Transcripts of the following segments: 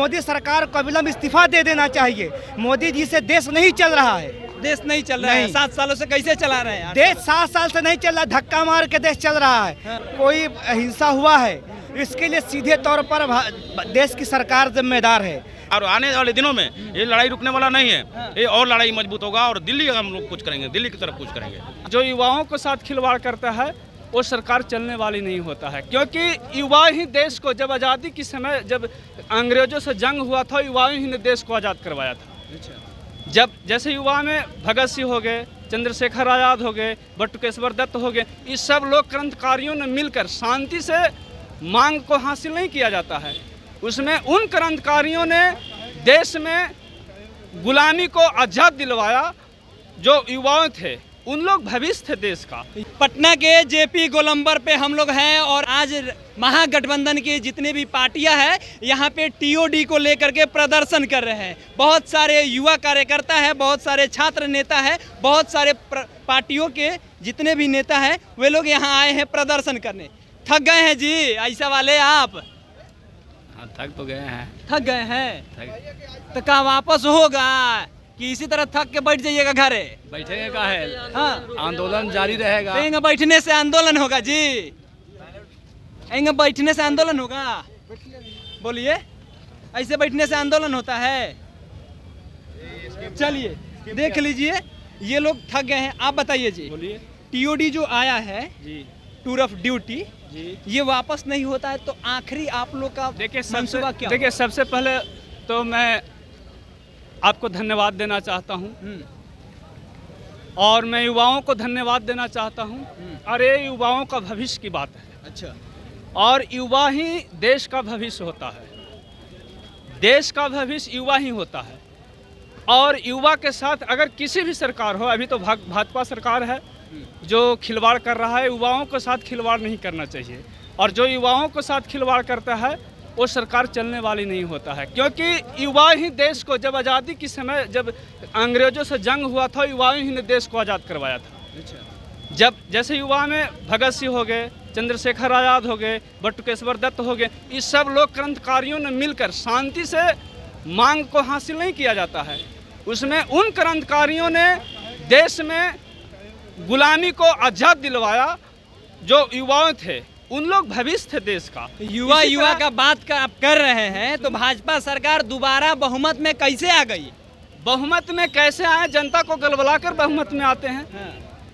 मोदी सरकार को अविलंब इस्तीफा दे देना चाहिए। मोदी जी से देश नहीं चल रहा है। देश नहीं चल रहा है। 7 सालों से कैसे चला रहे हैं? देश 7 साल से नहीं चल रहा, धक्का मार के देश चल रहा है। कोई हिंसा हुआ है, इसके लिए सीधे तौर पर देश की सरकार जिम्मेदार है। और आने वाले दिनों में ये लड़ाई रुकने वाला नहीं है, ये और लड़ाई मजबूत होगा और दिल्ली हम लोग कुछ करेंगे, दिल्ली की तरफ कुछ करेंगे। जो युवाओं के साथ खिलवाड़ करता है वो सरकार चलने वाली नहीं होता है, क्योंकि युवा ही देश को, जब आज़ादी के समय जब अंग्रेजों से जंग हुआ था, युवाओं ही ने देश को आज़ाद करवाया था। जब जैसे युवा में भगत सिंह हो गए, चंद्रशेखर आज़ाद हो गए, बटुकेश्वर दत्त हो गए, इस सब लोग क्रांतिकारियों ने मिलकर शांति से मांग को हासिल नहीं किया जाता है। उसमें उन क्रांतिकारियों ने देश में गुलामी को आज़ाद दिलवाया। जो युवाओं थे उन लोग भविष्य थे देश का। पटना के जेपी गोलंबर पे हम लोग हैं और आज महागठबंधन की जितनी भी पार्टियां हैं यहाँ पे टीओडी को लेकर के प्रदर्शन कर रहे हैं। बहुत सारे युवा कार्यकर्ता है, बहुत सारे छात्र नेता है, बहुत सारे पार्टियों के जितने भी नेता हैं वे लोग यहाँ आए हैं प्रदर्शन करने। थक गए हैं जी ऐसा वाले आप? हाँ, थक तो गए हैं। थक गए हैं तो कहाँ वापस होगा कि इसी तरह थक के बैठ जाइएगा घरे? बैठेंगे का है, हाँ, आंदोलन जारी रहेगा। तो बैठने से आंदोलन होगा जी? बैठने से आंदोलन होगा? बोलिए, ऐसे बैठने से आंदोलन होता है? चलिए देख लीजिए, ये लोग थक गए हैं। आप बताइए जी, बोलिए। टीओडी जो आया है जी, टूर ऑफ ड्यूटी जी, ये वापस नहीं होता है तो आखिरी आप लोग का मंसूबा क्या? देखिए सबसे पहले तो मैं आपको धन्यवाद देना चाहता हूँ और मैं युवाओं को धन्यवाद देना चाहता हूँ। और ये युवाओं का भविष्य की बात है। अच्छा, और युवा ही देश का भविष्य होता है, देश का भविष्य युवा ही होता है। और युवा के साथ अगर किसी भी सरकार हो, अभी तो भाजपा सरकार है जो खिलवाड़ कर रहा है, युवाओं के साथ खिलवाड़ नहीं करना चाहिए। और जो युवाओं के साथ खिलवाड़ करता है वो सरकार चलने वाली नहीं होता है, क्योंकि युवा ही देश को, जब आज़ादी के समय जब अंग्रेजों से जंग हुआ था, युवाओं ही ने देश को आज़ाद करवाया था। जब जैसे युवा में भगत सिंह हो गए, चंद्रशेखर आज़ाद हो गए, बटुकेश्वर दत्त हो गए, इस सब लोग क्रांतिकारियों ने मिलकर शांति से मांग को हासिल नहीं किया जाता है। उसमें उन क्रांतिकारियों ने देश में गुलामी को आज़ाद दिलवाया। जो युवाओं थे उन लोग भविष्य थे देश का। युवा का बात आप कर रहे हैं तो भाजपा सरकार दोबारा बहुमत में कैसे आ गई? बहुमत में कैसे आए? जनता को गलबलाकर बहुमत में आते हैं।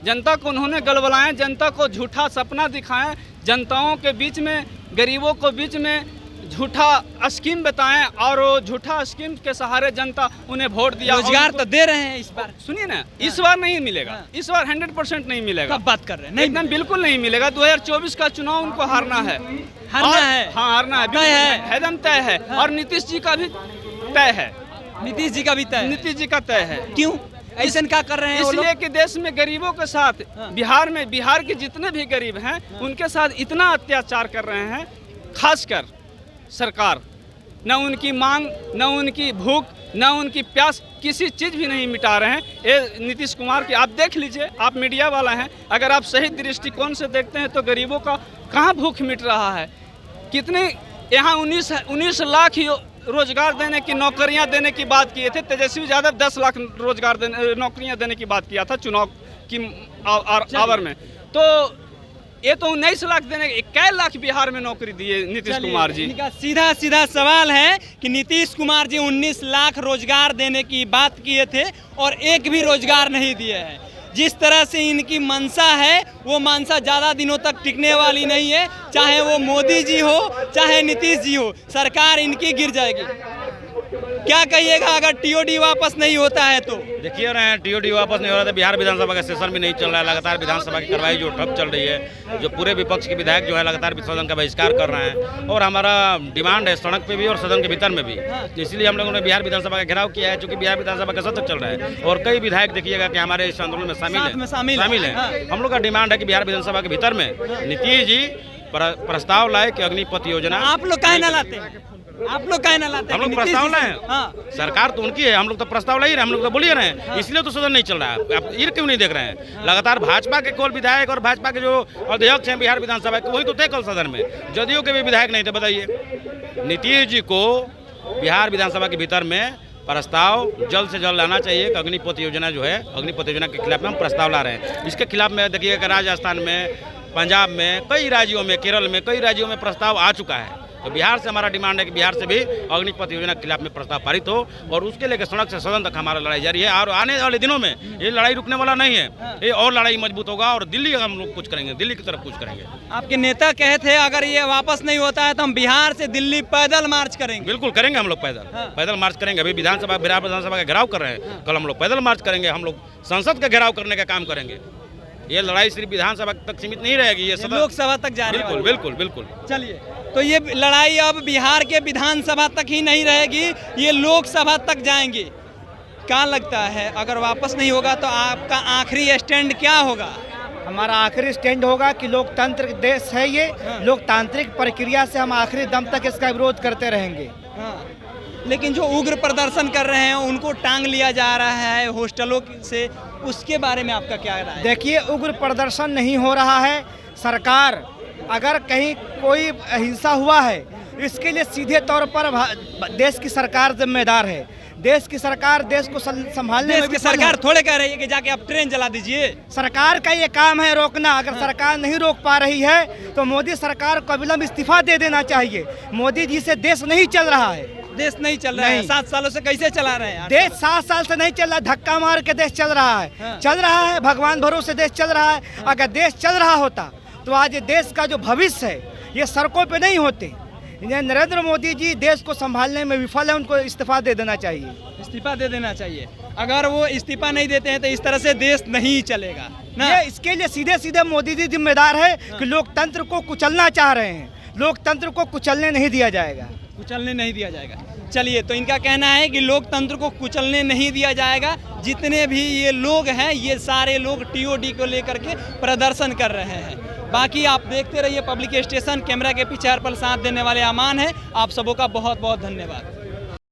जनता को उन्होंने गलबलाएं, जनता को झूठा सपना दिखाएं, जनताओं के बीच में, गरीबों को बीच में झूठा स्कीम बताएं और वो झूठा स्कीम के सहारे जनता उन्हें वोट दिया। रोजगार तो दे रहे हैं इस बार। सुनिए ना, इस बार नहीं मिलेगा, इस बार 100% नहीं मिलेगा। कब बात कर रहे हैं? नहीं, एकदम बिल्कुल नहीं मिलेगा। 2024 का चुनाव उनको हारना है। हारना है? हाँ, हारना है, तय है, एकदम तय है। और नीतीश जी का भी तय है। नीतीश जी का भी तय? नीतीश जी का तय है। क्यों ऐसा क्या कर रहे हैं? इसलिए कि देश में गरीबों के साथ, बिहार के जितने भी गरीब हैं उनके साथ इतना अत्याचार कर रहे हैं, खासकर सरकार। न उनकी मांग, न उनकी भूख, न उनकी प्यास, किसी चीज़ भी नहीं मिटा रहे हैं। ये नीतीश कुमार की आप देख लीजिए, आप मीडिया वाला हैं, अगर आप सही दृष्टिकोण से देखते हैं तो गरीबों का कहाँ भूख मिट रहा है। कितने यहाँ 19 लाख रोजगार देने की, नौकरियां देने की बात किए थे तेजस्वी यादव। 10 लाख रोजगार नौकरियां देने की बात किया था चुनाव की आवर में। तो ये तो 19 लाख देने, 21 लाख बिहार में नौकरी दिए नीतीश कुमार जी। इनका सीधा सवाल है कि नीतीश कुमार जी 19 लाख रोजगार देने की बात किए थे और एक भी रोजगार नहीं दिए हैं। जिस तरह से इनकी मंशा है वो मंशा ज़्यादा दिनों तक टिकने वाली नहीं है। चाहे वो मोदी जी हो, चाहे नीतीश जी हो, सरकार इनकी गिर जाएगी। क्या कहिएगा अगर टीओडी वापस नहीं होता है तो? देखिए ना, टीओडी वापस नहीं हो रहा था, बिहार विधानसभा का सेशन भी नहीं चल रहा है, लगातार विधानसभा की कार्रवाई जो ठप चल रही है, जो पूरे विपक्ष के विधायक जो है लगातार सदन का बहिष्कार कर रहे हैं। और हमारा डिमांड है सड़क पे भी और सदन के भीतर में भी, इसलिए हम लोगों ने बिहार विधानसभा का घेराव किया है, चूंकि बिहार विधानसभा का सत्र चल रहा है और कई विधायक देखिएगा कि हमारे इस आंदोलन में शामिल है। हम लोग का डिमांड है कि बिहार विधानसभा के भीतर में नीतीश जी प्रस्ताव लाए कि अग्निपथ योजना। आप लोग काहे ना लाते हैं? आप लोग काहे ना लाते हैं? हम लोग प्रस्ताव लाए। हाँ, सरकार तो उनकी है, हम लोग तो प्रस्ताव ला ही रहे, हम लोग तो बोलिए रहे हैं। इसलिए तो सदन नहीं चल रहा है। आप ये क्यों नहीं देख रहे हैं? लगातार भाजपा के केवल विधायक और भाजपा के जो अध्यक्ष हैं बिहार विधानसभा के, वही तो थे कल सदन में, जदयू के भी विधायक नहीं थे। बताइए, नीतीश जी को बिहार विधानसभा के भीतर में प्रस्ताव जल्द से जल्द लाना चाहिए कि अग्निपथ योजना जो है, अग्निपथ योजना के खिलाफ में हम प्रस्ताव ला रहे हैं। इसके खिलाफ में देखिए कि राजस्थान में, पंजाब में, कई राज्यों में, केरल में, कई राज्यों में प्रस्ताव आ चुका है। तो बिहार से हमारा डिमांड है कि बिहार से भी अग्निपथ योजना के खिलाफ में प्रस्ताव पारित हो और उसके लेकर सड़क से सदन तक हमारा लड़ाई जारी है। और आने वाले दिनों में ये लड़ाई रुकने वाला नहीं है, ये और लड़ाई मजबूत होगा और दिल्ली हम लोग कुछ करेंगे, दिल्ली की तरफ कुछ करेंगे। आपके नेता कहे थे अगर ये वापस नहीं होता है तो हम बिहार से दिल्ली पैदल मार्च करेंगे। बिल्कुल करेंगे हम लोग पैदल मार्च करेंगे। अभी बिहार विधानसभा का घेराव कर रहे हैं, कल हम लोग पैदल मार्च करेंगे, हम लोग संसद का घेराव करने का काम करेंगे। ये लड़ाई सिर्फ विधानसभा तक सीमित नहीं रहेगी, ये लोकसभा तक जाने बिल्कुल बिल्कुल बिल्कुल। चलिए, तो ये लड़ाई अब बिहार के विधानसभा तक ही नहीं रहेगी, ये लोकसभा तक जाएंगी। क्या लगता है अगर वापस नहीं होगा तो आपका आखिरी स्टैंड क्या होगा? हमारा आखिरी स्टैंड होगा कि लोकतंत्र देश है ये, लोकतांत्रिक प्रक्रिया से हम आखिरी दम तक इसका विरोध करते रहेंगे। लेकिन जो उग्र प्रदर्शन कर रहे हैं उनको टांग लिया जा रहा है होस्टलों से, उसके बारे में आपका क्या राय है? देखिए, उग्र प्रदर्शन नहीं हो रहा है। सरकार अगर कहीं कोई हिंसा हुआ है, इसके लिए सीधे तौर पर देश की सरकार जिम्मेदार है। देश की सरकार देश को संभालने में, सरकार थोड़े कह रही है कि जाके आप ट्रेन चला दीजिए। सरकार का ये काम है रोकना। अगर सरकार नहीं रोक पा रही है तो मोदी सरकार को अविलंब इस्तीफा दे देना चाहिए। मोदी जी से देश नहीं चल रहा है, देश नहीं चल रहा है। 7 सालों से कैसे चला रहे हैं? देश 7 साल से नहीं चल रहा, धक्का मार के देश चल रहा है। चल रहा है, भगवान भरोसे देश चल रहा है। अगर देश चल रहा होता तो आज ये देश का जो भविष्य है ये सड़कों पे नहीं होते। नरेंद्र मोदी जी देश को संभालने में विफल है, उनको इस्तीफा दे देना चाहिए। इस्तीफा दे देना चाहिए। अगर वो इस्तीफा नहीं देते हैं तो इस तरह से देश नहीं चलेगा ना। ये इसके लिए सीधे सीधे मोदी जी जिम्मेदार है कि लोकतंत्र को कुचलना चाह रहे हैं। लोकतंत्र को कुचलने नहीं दिया जाएगा, कुचलने नहीं दिया जाएगा। चलिए, तो इनका कहना है कि लोकतंत्र को कुचलने नहीं दिया जाएगा। जितने भी ये लोग हैं ये सारे लोग टीओडी को लेकर के प्रदर्शन कर रहे हैं। बाकी आप देखते रहिए पब्लिक स्टेशन। कैमरा के पीछे हर पल साथ देने वाले अमान है। आप सबों का बहुत बहुत धन्यवाद।